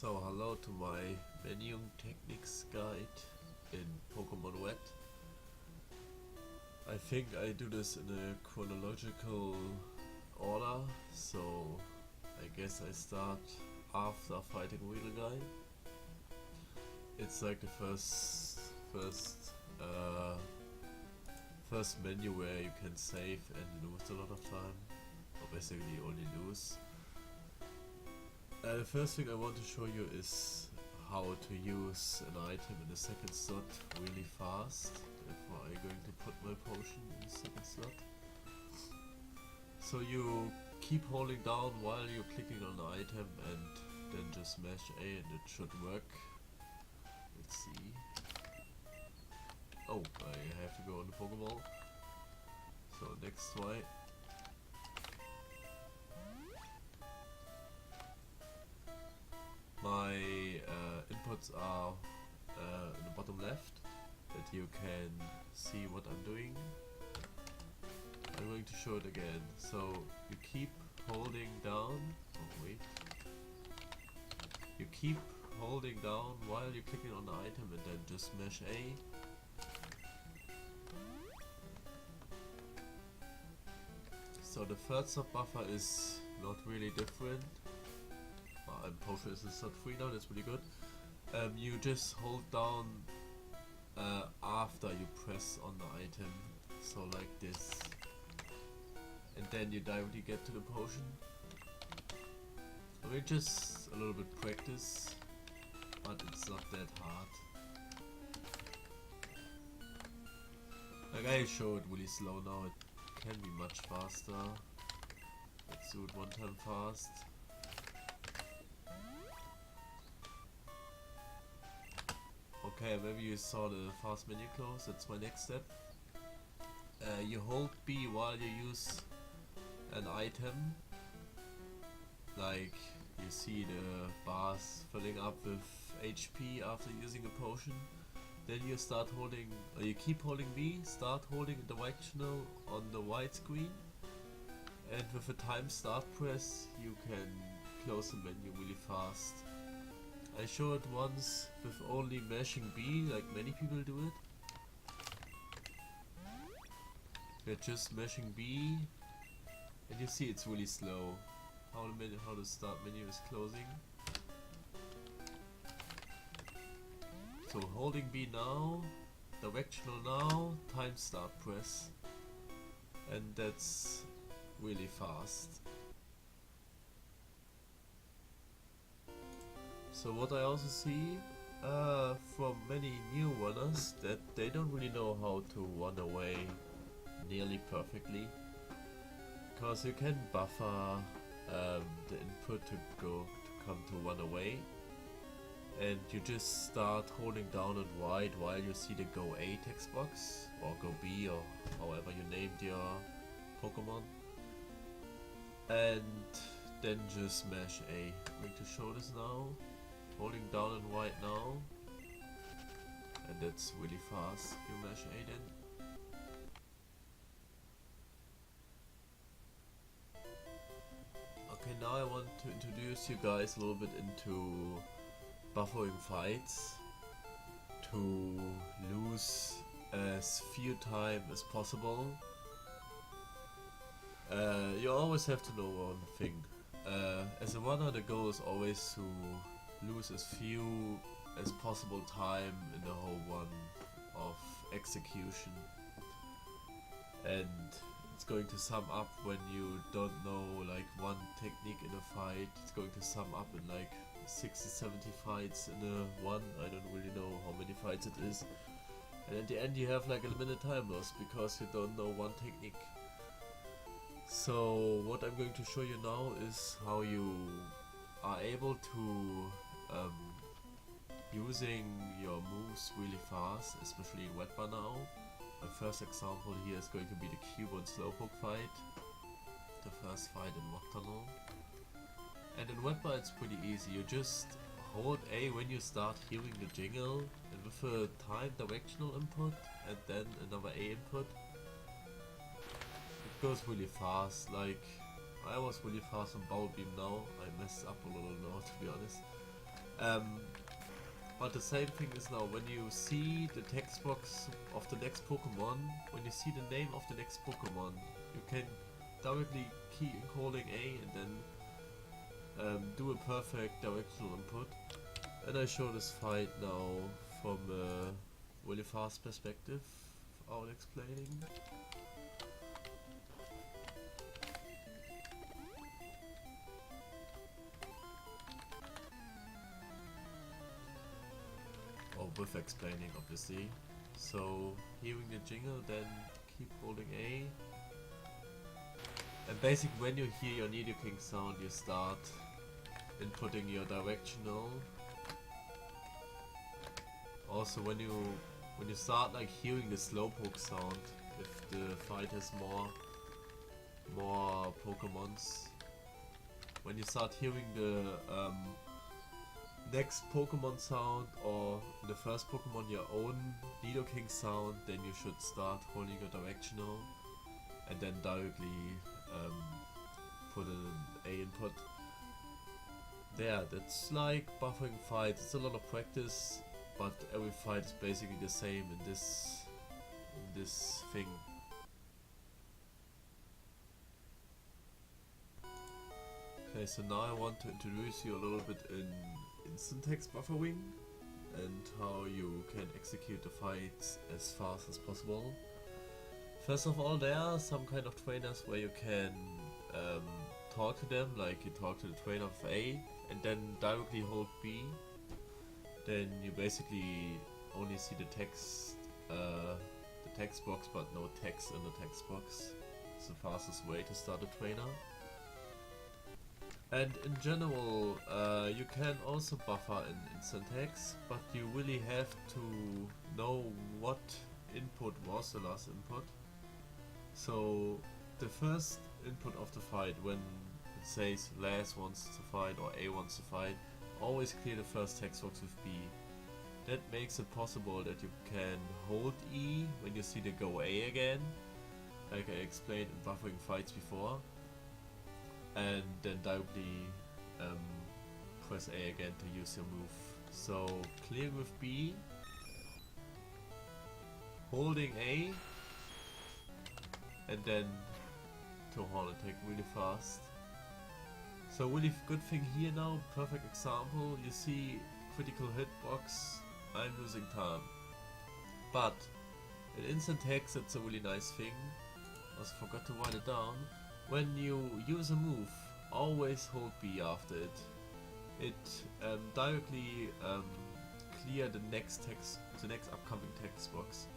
So hello to my menuing techniques guide in Pokemon Red. I think I do this in a chronological order, so I guess I start after fighting Wheel Guy. It's like the first menu where you can save and lose a lot of time, or basically only lose. The first thing I want to show you is how to use an item in the second slot really fast. Therefore I'm going to put my potion in the second slot. So you keep holding down while you're clicking on the item and then just mash A and it should work. Let's see. Oh, I have to go on the Pokeball. So next try. My inputs are in the bottom left, that you can see what I'm doing. I'm going to show it again. So you keep holding down. Oh wait. You keep holding down while you're clicking on the item and then just mash A. So the third sub buffer is not really different. Potion is slot 3 now, that's pretty good. You just hold down after you press on the item, so like this, and then you directly get to the potion. I mean, just a little bit practice, but it's not that hard. Like, I show it really slow now, it can be much faster. Let's do it one time fast. Okay, maybe you saw the fast menu close, that's my next step. You hold B while you use an item. Like, you see the bars filling up with HP after using a potion. Then you start holding, you keep holding B, start holding the directional on the white screen. And with a time start press, you can close the menu really fast. I show it once with only mashing B, like many people do it. We're just mashing B, and you see it's really slow. How the start menu is closing. So holding B now, directional now, time start press, and that's really fast. So what I also see from many new runners, that they don't really know how to run away nearly perfectly, because you can buffer the input to come to run away, and you just start holding down and right while you see the go A text box, or go B, or however you named your Pokemon, and then just mash A. I'm going to show this now. Holding down and right now, and that's really fast. You mash A then. Okay, now I want to introduce you guys a little bit into buffering fights to lose as few time as possible. You always have to know one thing. As a runner, the goal is always to lose as few as possible time in the whole run of execution, and it's going to sum up when you don't know like one technique in a fight. It's going to sum up in like 60-70 fights in a one. I don't really know how many fights it is, and at the end you have like a limited time loss because you don't know one technique. So what I'm going to show you now is how you are able to using your moves really fast, especially in Wet Bar now. My first example here is going to be the Cubone Slowpoke fight, the first fight in Rock Tunnel. And in Wet Bar it's pretty easy, you just hold A when you start hearing the jingle, and with a time directional input and then another A input, it goes really fast. Like, I was really fast on Bubble Beam now. I messed up a little now, to be honest. Um, but the same thing is now when you see the text box of the next Pokemon, when you see the name of the next Pokemon, you can directly key in calling A and then do a perfect directional input. And I show this fight now from a really fast perspective without explaining. Or with explaining, obviously. So, hearing the jingle, then keep holding A. And basically when you hear your Nidoking sound, you start inputting your directional. Also when you start like hearing the slowpoke sound, if the fight has more Pokemons, when you start hearing the next Pokemon sound or the first Pokemon your own Nidoking sound, then you should start holding your directional and then directly put an A input. There, that's like buffering fights. It's a lot of practice, but every fight is basically the same in this thing. Okay, so now I want to introduce you a little bit in instant text buffering and how you can execute the fights as fast as possible. First of all, there are some kind of trainers where you can talk to them, like you talk to the trainer of A and then directly hold B. Then you basically only see the text box but no text in the text box. It's the fastest way to start a trainer. And in general, you can also buffer in instant text, but you really have to know what input was the last input. So the first input of the fight, when it says Laz wants to fight or A wants to fight, always clear the first text box with B. That makes it possible that you can hold E when you see the go A again, like I explained in buffering fights before, and then directly press A again to use your move. So clear with B, holding A, and then to horn attack really fast. So really good thing here now, perfect example, you see critical hitbox, I'm losing time. But in instant text it's a really nice thing, also forgot to write it down. When you use a move, always hold B after it. It directly clear the next upcoming text box.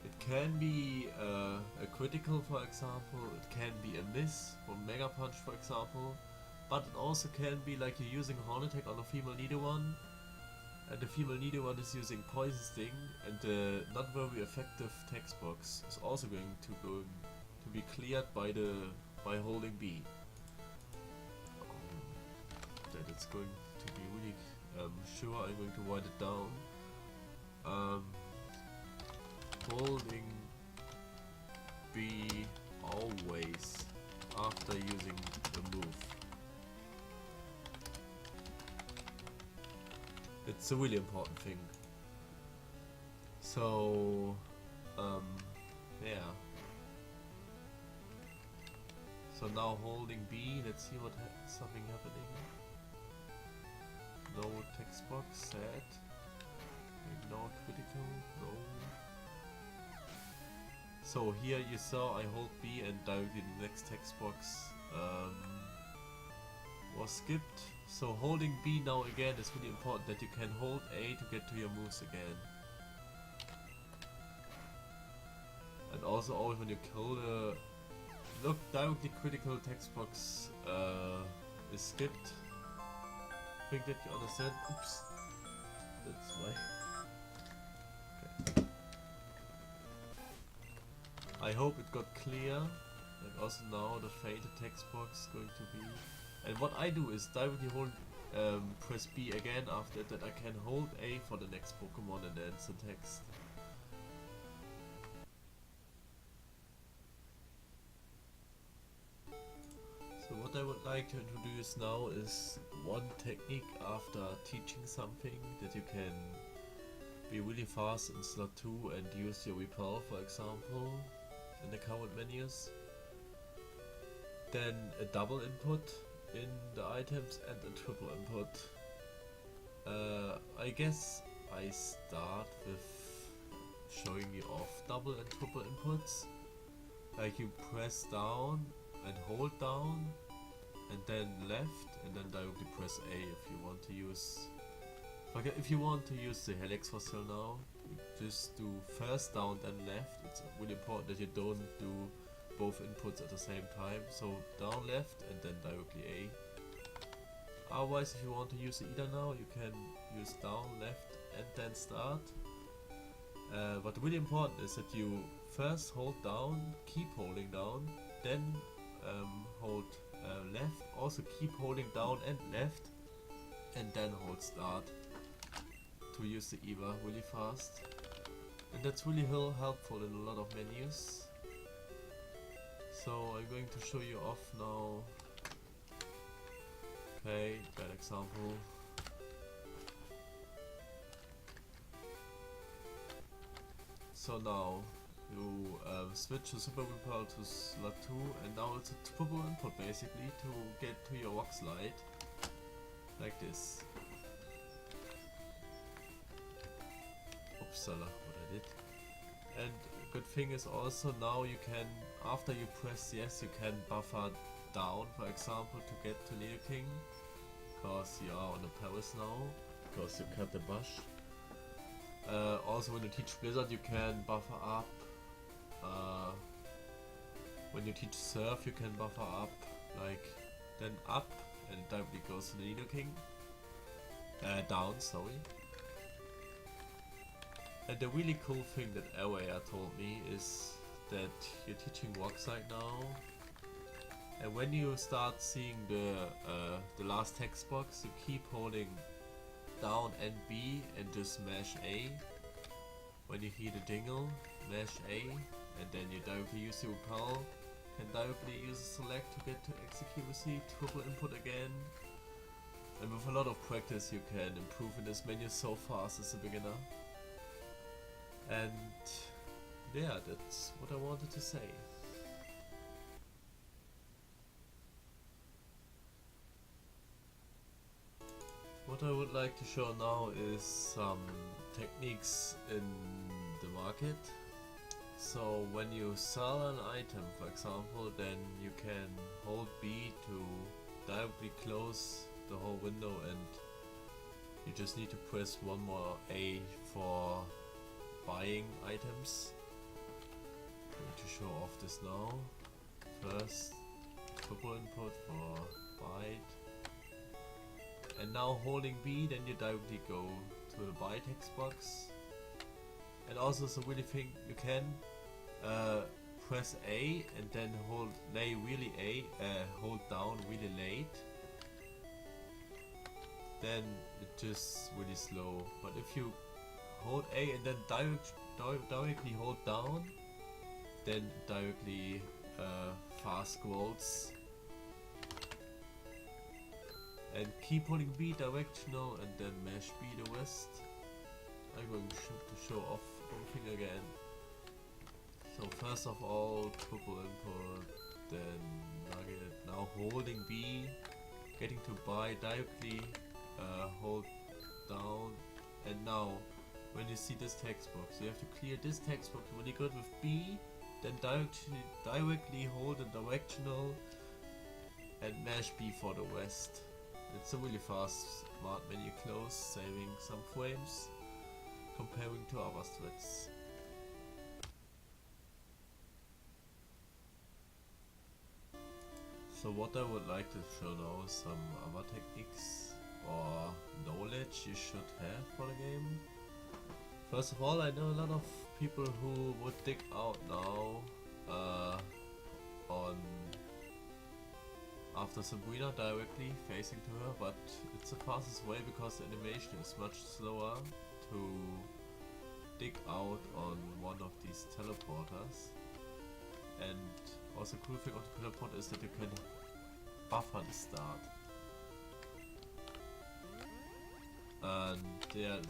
It can be a critical, for example, it can be a miss from Mega Punch, for example, but it also can be like you're using Horn Attack on a female Nidoran, and the female Nidoran is using Poison Sting, and the not very effective text box is also going to be cleared by holding B. That it's going to be really sure. I'm going to write it down. Holding B always after using the move. It's a really important thing. So, yeah. So now holding B, let's see what something happening. No text box set. Ignore critical, no. So here you saw I hold B and directly the next text box was skipped. So holding B now again is really important, that you can hold A to get to your moves again. And also always when you kill the directly critical text box is skipped. I think that you understand. Oops. That's why. Okay. I hope it got clear. And also now the fated text box is going to be. And what I do is directly hold press B again after that I can hold A for the next Pokemon and then instant text. So what I would like to introduce now is one technique after teaching something, that you can be really fast in slot 2 and use your repel, for example, in the command menus. Then a double input in the items and a triple input. I guess I start with showing you off double and triple inputs. Like you press down and hold down and then left and then directly press A if you want to use. Okay, if you want to use the helix fossil now, you just do first down then left. It's really important that you don't do both inputs at the same time. So down left and then directly A. Otherwise, if you want to use the either now, you can use down, left and then start. But really important is that you first hold down, keep holding down, then hold left, also keep holding down and left, and then hold start to use the EVA really fast. And that's really helpful in a lot of menus. So I'm going to show you off now. Okay, bad example. So now you switch the super repel to slot 2 and now it's a triple input basically to get to your wax light. Like this. Upsala, what I did. And good thing is also now you can, after you press yes, you can buffer down, for example, to get to Nidoking, because you are on the Paris now, because you cut the bush. Also when you teach Blizzard you can buffer up. When you teach Surf you can buffer up, like then up, and it directly goes to the Nidoking. Down, sorry. And the really cool thing that Airwaya told me is that you're teaching Rockside now, and when you start seeing the last text box, you keep holding down and B and just mash A. When you hear the jingle, mash A, and then you directly use your repel, can directly use a select to get to execute receipt, triple input again. And with a lot of practice you can improve in this menu so fast as a beginner. And yeah, that's what I wanted to say. What I would like to show now is some techniques in the market. So when you sell an item, for example, then you can hold B to directly close the whole window, and you just need to press one more A for buying items. I'm going to show off this now. First, triple input for buy it. And now holding B, then you directly go to the buy text box. And also, so really think you can press A and then hold hold down really late. Then it's just really slow. But if you hold A and then directly hold down, then directly fast scrolls. And keep holding B directional and then mash B the rest. I'm going to show off everything again. So first of all, triple input, then nugget. Now holding B, getting to buy directly, hold down, and now when you see this text box, you have to clear this text box really good with B, then directly hold the directional and mash B for the rest. It's a really fast smart menu close, saving some frames comparing to other threads. So what I would like to show now is some other techniques or knowledge you should have for the game. First of all, I know a lot of people who would dig out now on after Sabrina directly facing to her, but it's the fastest way because the animation is much slower to dig out on one of these teleporters. And also cool thing of the teleport is that you can buffer the start. the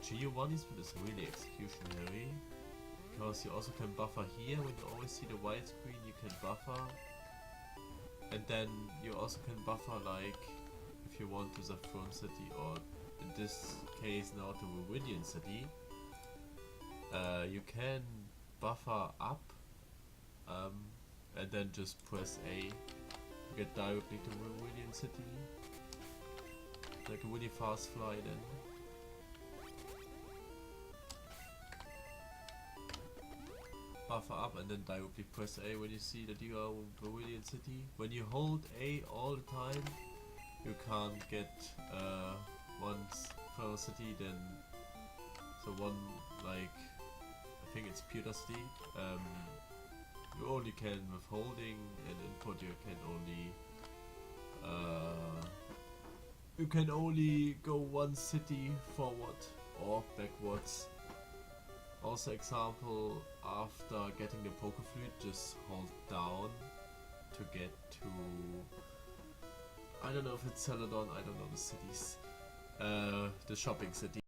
geo one is really executionary, because you also can buffer here. When you always see the white screen, you can buffer, and then you also can buffer like if you want to the front city, or in this case now to Meridian City. You can buffer up and then just press A to get directly to Meridian City, like a really fast fly then. Buffer up and then directly press A when you see that you are in Meridian City. When you hold A all the time, you can't get one further city then, so one like, I think it's Pewter City. You only can with holding, and input you can only go one city forward or backwards. Also example, after getting the poker flute, just hold down to get to, I don't know if it's Celadon, I don't know the cities, the shopping city.